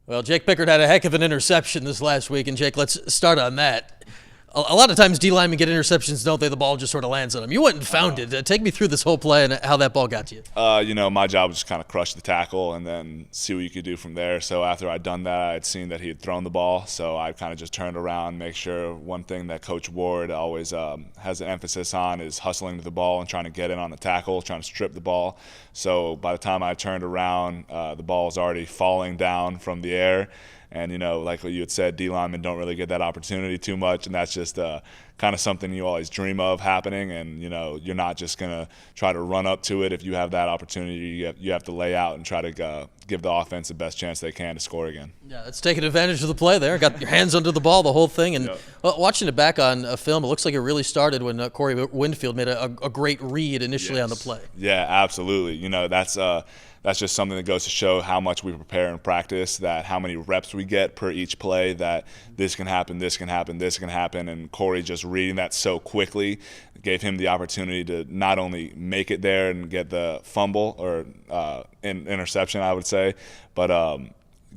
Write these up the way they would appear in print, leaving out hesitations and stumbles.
Well, Jake Pickard had a heck of an interception this last week, and Jake, let's start on that. A lot of times D linemen get interceptions, don't they? The ball just sort of lands on them. You went and found it. Take me through this whole play and how that ball got to you. My job was just kind of crush the tackle and then see what you could do from there. So after I'd done that, I'd seen that he had thrown the ball. So I kind of just turned around, make sure one thing that Coach Ward always has an emphasis on is hustling to the ball and trying to get in on the tackle, trying to strip the ball. So by the time I turned around, the ball was already falling down from the air. And, like what you had said, D linemen don't really get that opportunity too much, and that's just kind of something you always dream of happening. And, you're not just going to try to run up to it. If you have that opportunity, you have to lay out and try to give the offense the best chance they can to score again. Yeah, it's taking advantage of the play there. Got your hands under the ball, the whole thing. And watching it back on film, it looks like it really started when Corey Winfield made a great read initially on the play. Yeah, absolutely. That's just something that goes to show how much we prepare in practice, that how many reps we get per each play, that this can happen, this can happen, this can happen. And Corey just reading that so quickly gave him the opportunity to not only make it there and get the fumble or interception, I would say, but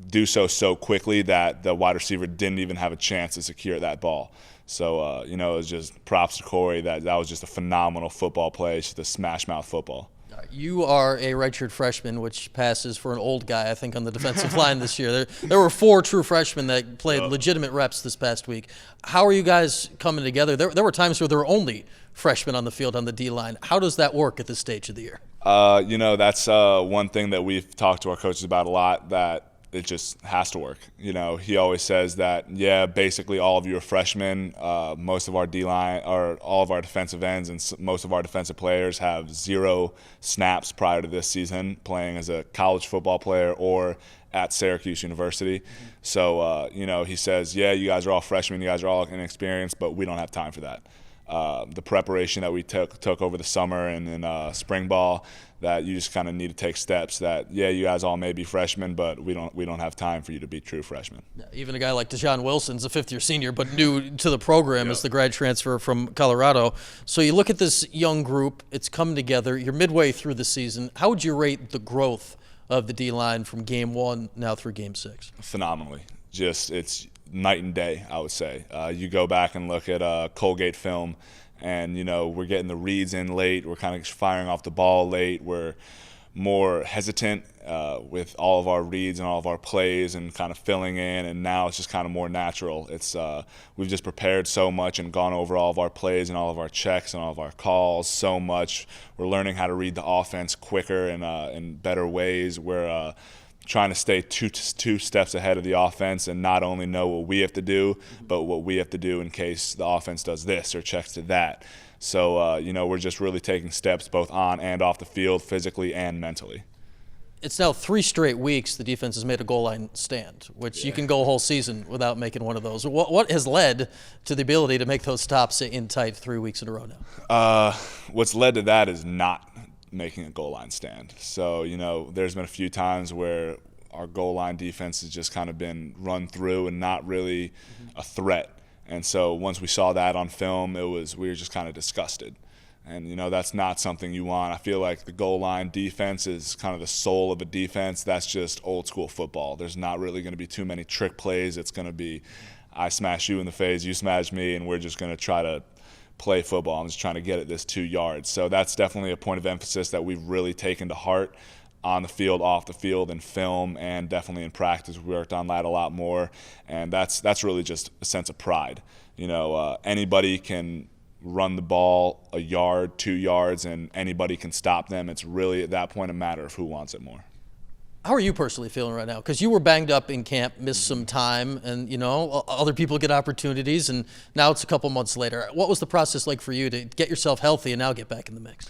do so quickly that the wide receiver didn't even have a chance to secure that ball. So, it was just props to Corey. That was just a phenomenal football play, just a smash mouth football. You are a redshirt freshman, which passes for an old guy, I think, on the defensive line this year. There were 4 true freshmen that played legitimate reps this past week. How are you guys coming together? There were times where there were only freshmen on the field on the D-line. How does that work at this stage of the year? That's one thing that we've talked to our coaches about a lot, that it just has to work. He always says that, basically all of you are freshmen. Most of our D-line, or all of our defensive ends and most of our defensive players have 0 snaps prior to this season playing as a college football player or at Syracuse University. Mm-hmm. So, he says, you guys are all freshmen, you guys are all inexperienced, but we don't have time for that. The preparation that we took over the summer and in spring ball, that you just kind of need to take steps that, you guys all may be freshmen, but we don't have time for you to be true freshmen. Yeah, even a guy like Deshaun Wilson's a fifth-year senior, but new to the program as the grad transfer from Colorado. So you look at this young group, it's come together, you're midway through the season. How would you rate the growth of the D-line from game 1 now through game 6? Phenomenally. It's night and day, I would say. You go back and look at Colgate film, and we're getting the reads in late. We're kind of firing off the ball late. We're more hesitant with all of our reads and all of our plays and kind of filling in, and now it's just kind of more natural. We've just prepared so much and gone over all of our plays and all of our checks and all of our calls so much. We're learning how to read the offense quicker and in better ways. We're trying to stay two steps ahead of the offense and not only know what we have to do, but what we have to do in case the offense does this or checks to that. So, we're just really taking steps both on and off the field, physically and mentally. It's now 3 straight weeks the defense has made a goal line stand, which you can go a whole season without making one of those. What has led to the ability to make those stops in tight 3 weeks in a row now? What's led to that is not making a goal line stand. So, there's been a few times where our goal line defense has just kind of been run through and not really a threat. And so once we saw that on film, we were just kind of disgusted. And, that's not something you want. I feel like the goal line defense is kind of the soul of a defense. That's just old school football. There's not really going to be too many trick plays. It's going to be, I smash you in the face, you smash me, and we're just going to try to play football. I'm just trying to get at this 2 yards. So that's definitely a point of emphasis that we've really taken to heart on the field, off the field, in film, and definitely in practice. We worked on that a lot more, and that's really just a sense of pride. Anybody can run the ball a yard, 2 yards, and anybody can stop them. It's really at that point a matter of who wants it more. How are you personally feeling right now? Because you were banged up in camp, missed some time, and, other people get opportunities, and now it's a couple months later. What was the process like for you to get yourself healthy and now get back in the mix?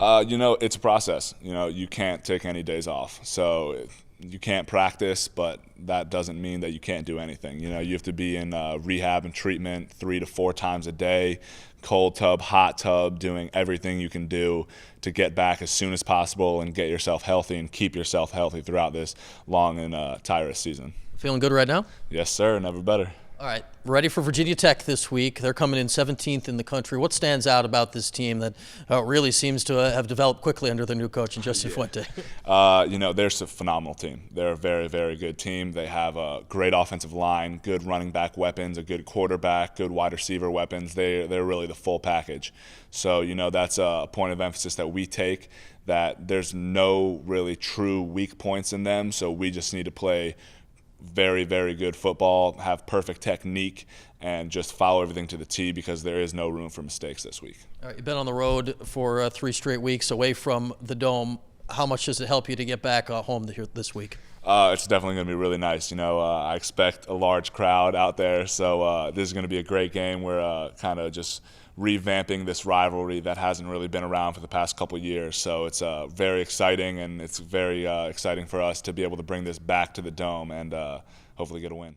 It's a process. You can't take any days off. So you can't practice, but that doesn't mean that you can't do anything. You have to be in rehab and treatment 3 to 4 times a day, cold tub, hot tub, doing everything you can do to get back as soon as possible and get yourself healthy and keep yourself healthy throughout this long and tireless season. Feeling good right now? Yes, sir. Never better. All right, ready for Virginia Tech this week. They're coming in 17th in the country. What stands out about this team that really seems to have developed quickly under their new coach, Justin Fuente? They're a phenomenal team. They're a very, very good team. They have a great offensive line, good running back weapons, a good quarterback, good wide receiver weapons. They're really the full package. So, that's a point of emphasis that we take, that there's no really true weak points in them. So we just need to play very, very good football, have perfect technique, and just follow everything to the T, because there is no room for mistakes this week. All right, you've been on the road for 3 straight weeks away from the Dome. How much does it help you to get back home here this week? It's definitely going to be really nice. I expect a large crowd out there, so this is going to be a great game. We're kind of just revamping this rivalry that hasn't really been around for the past couple of years. So it's very exciting, and it's very exciting for us to be able to bring this back to the Dome and hopefully get a win.